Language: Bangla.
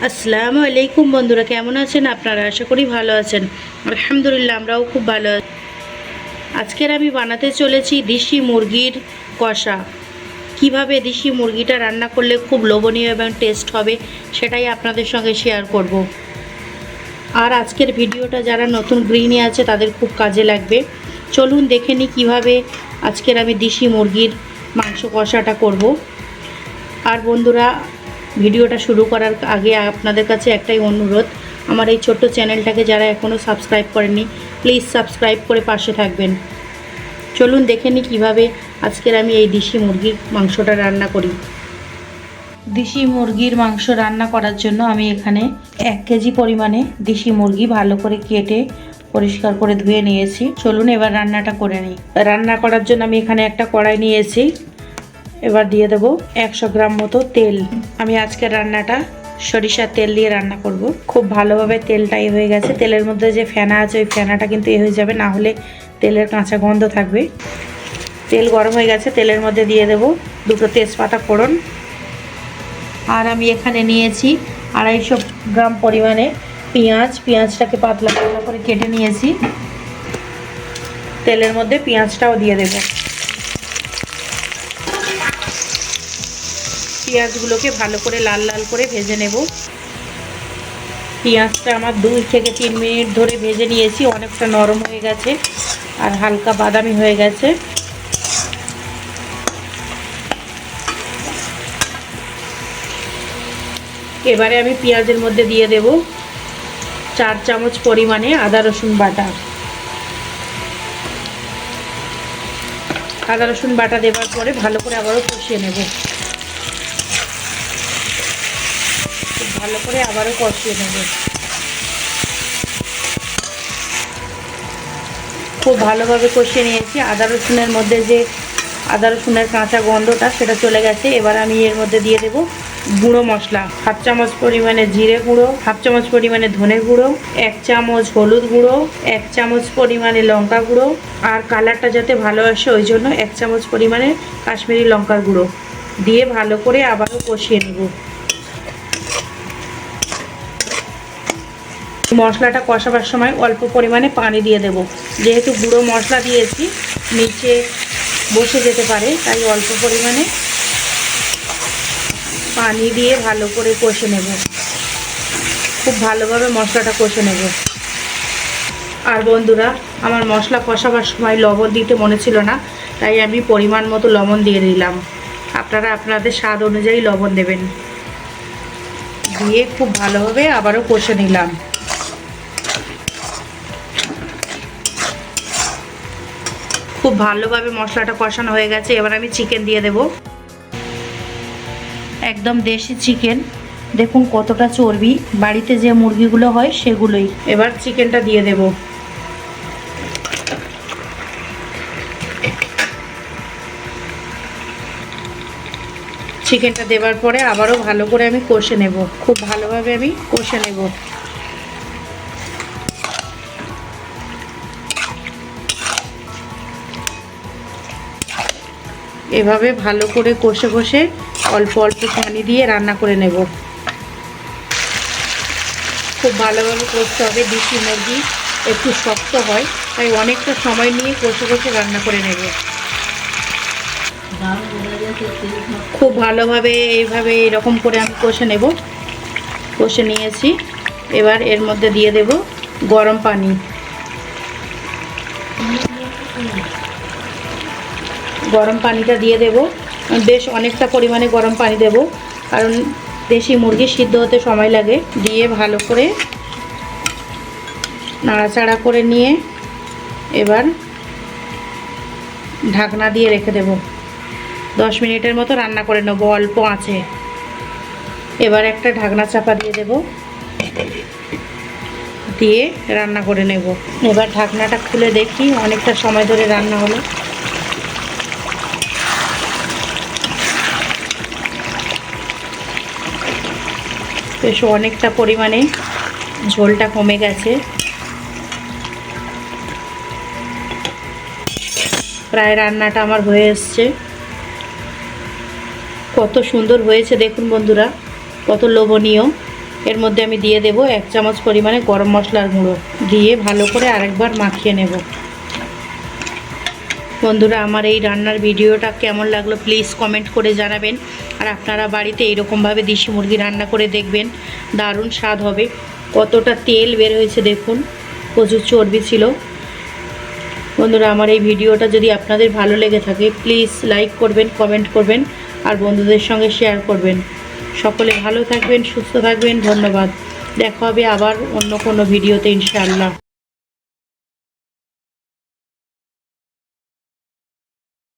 আসসালামু আলাইকুম বন্ধুরা, কেমন আছেন আপনারা? আশা করি ভালো আছেন। আলহামদুলিল্লাহ, আমরাও খুব ভালো আছি। আজকের আমি বানাতে চলেছি দেশি মুরগির কষা। কিভাবে দেশি মুরগিটা রান্না করলে খুব লোভনীয় এবং টেস্ট হবে সেটাই আপনাদের সঙ্গে শেয়ার করব। আর আজকের ভিডিওটা যারা নতুন গৃহিণী আছে তাদের খুব কাজে লাগবে। চলুন দেখে নিই কীভাবে আজকের আমি দেশি মুরগির মাংস কষাটা করব। আর বন্ধুরা, ভিডিওটা শুরু করার আগে আপনাদের কাছে একটাই অনুরোধ, আমার এই ছোট্ট চ্যানেলটাকে যারা এখনও সাবস্ক্রাইব করেননি প্লিজ সাবস্ক্রাইব করে পাশে থাকবেন। চলুন দেখে নিই কীভাবে আজকের আমি এই দেশি মুরগির মাংসটা রান্না করি। দেশি মুরগির মাংস রান্না করার জন্য আমি এখানে 1 কেজি পরিমাণে দেশি মুরগি ভালো করে কেটে পরিষ্কার করে ধুয়ে নিয়েছি। চলুন এবার রান্নাটা করে নিই। রান্না করার জন্য আমি এখানে একটা কড়াই নিয়েছি। এবার দিয়ে দেবো 100 গ্রাম মতো তেল। আমি আজকে রান্নাটা সরিষার তেল দিয়ে রান্না করব। খুব ভালোভাবে তেলটাই হয়ে গেছে। তেলের মধ্যে যে ফেনা আছে ওই ফেনাটা কিন্তু হয়ে যাবে, না হলে তেলের কাঁচা গন্ধ থাকবে। তেল গরম হয়ে গেছে, তেলের মধ্যে দিয়ে দেবো 2টো তেজপাতা ফোড়ন। আর আমি এখানে নিয়েছি 250 গ্রাম পরিমাণে পেঁয়াজ। পেঁয়াজটাকে পাতলা পাতলা করে কেটে নিয়েছি। তেলের মধ্যে পেঁয়াজটাও দিয়ে দেবো। পেঁয়াজগুলোকে ভালো করে লাল লাল করে ভেজে নেব। পেঁয়াজটা আমার 2 থেকে 3 মিনিট ধরে ভেজে নিয়েছি। অনেকটা নরম হয়ে গেছে আর হালকা বাদামি হয়ে গেছে। এবারে আমি পেঁয়াজের মধ্যে দিয়ে দেব 4 চামচ পরিমাণে আদা রসুন বাটা। আদা রসুন বাটা দেওয়ার পরে ভালো করে আবারও কষিয়ে নেব। ভালো করে আবারও কষিয়ে নেব। খুব ভালোভাবে কষিয়ে নিয়েছি। আদা রসুনের মধ্যে যে আদা রসুনের কাঁচা গন্ধটা সেটা চলে গেছে। এবার আমি এর মধ্যে দিয়ে দেব গুঁড়ো মশলা। 1/2 চামচ পরিমাণে জিরে গুঁড়ো, 1/2 চামচ পরিমাণে ধনে গুঁড়ো, 1 চামচ হলুদ গুঁড়ো, 1 চামচ পরিমাণে লঙ্কা গুঁড়ো, আর কালারটা যাতে ভালো আসে ওই জন্য 1 চামচ পরিমাণে কাশ্মীরি লঙ্কার গুঁড়ো দিয়ে ভালো করে আবারও কষিয়ে নেব। মশলাটা কষাবার সময় অল্প পরিমাণে পানি দিয়ে দেব। যেহেতু গুঁড়ো মশলা দিয়েছি নিচে বসে যেতে পারে, তাই অল্প পরিমাণে পানি দিয়ে ভালো করে কষে নেব। খুব ভালোভাবে মশলাটা কষে নেব। আর বন্ধুরা, আমার মশলা কষাবার সময় লবণ দিতে মনে ছিল না, তাই আমি পরিমাণ মতো লবণ দিয়ে দিলাম। আপনারা আপনাদের স্বাদ অনুযায়ী লবণ দেবেন। দিয়ে খুব ভালোভাবে আবারও কষে নিলাম। খুব ভালোভাবে মশলাটা কষানো হয়ে গেছে। এবার আমি চিকেন দিয়ে দেব। একদম দেশি চিকেন, দেখুন কতটা চর্বি। বাড়িতে যে মুরগিগুলো হয় সেগুলোই। এবার চিকেনটা দিয়ে দেব। চিকেনটা দেওয়ার পরে আবারও ভালো করে আমি কষে নেব। খুব ভালোভাবে আমি কষে নেব। এভাবে ভালো করে কষে কষে অল্প অল্প পানি দিয়ে রান্না করে নেব। খুব ভালোভাবে কষতে হবে। দেশি মুরগি একটু শক্ত হয়, তাই অনেকটা সময় নিয়ে কষে কষে রান্না করে নেব। খুব ভালোভাবে এইভাবে এরকম করে আমি কষে নেব। কষে নিয়েছি। এবার এর মধ্যে দিয়ে দেব গরম পানি। গরম পানিটা দিয়ে দেব। বেশ অনেকটা পরিমাণে গরম পানি দেব, কারণ দেশি মুরগি সিদ্ধ হতে সময় লাগে। দিয়ে ভালো করে নাড়াচাড়া করে নিয়ে এবার ঢাকনা দিয়ে রেখে দেব। 10 মিনিটের মতো রান্না করে নেব অল্প আঁচে। এবার একটা ঢাকনা চাপা দিয়ে দেব, দিয়ে রান্না করে নেব। এবার ঢাকনাটা খুলে দেখি, অনেকটা সময় ধরে রান্না হলো। বেশ অনেকটা পরিমাণে ঝোলটা কমে গেছে। প্রায় রান্নাটা আমার হয়ে এসছে। কত সুন্দর হয়েছে দেখুন বন্ধুরা, কত লোভনীয়। এর মধ্যে আমি দিয়ে দেব 1 চামচ পরিমাণে গরম মশলার গুঁড়ো, দিয়ে ভালো করে আরেকবার মাখিয়ে নেব। বন্ধুরা, আমার এই রান্নার ভিডিওটা কেমন লাগলো প্লিজ কমেন্ট করে জানাবেন। আর আপনারা বাড়িতে এইরকমভাবে দেশি মুরগি রান্না করে দেখবেন, দারুণ স্বাদ হবে। কতটা তেল বের হয়েছে দেখুন, প্রচুর চর্বি ছিল। বন্ধুরা, আমার এই ভিডিওটা যদি আপনাদের ভালো লেগে থাকে প্লিজ লাইক করবেন, কমেন্ট করবেন আর বন্ধুদের সঙ্গে শেয়ার করবেন। সকলে ভালো থাকবেন, সুস্থ থাকবেন। ধন্যবাদ। দেখা হবে আবার অন্য কোনো ভিডিওতে ইনশাআল্লাহ।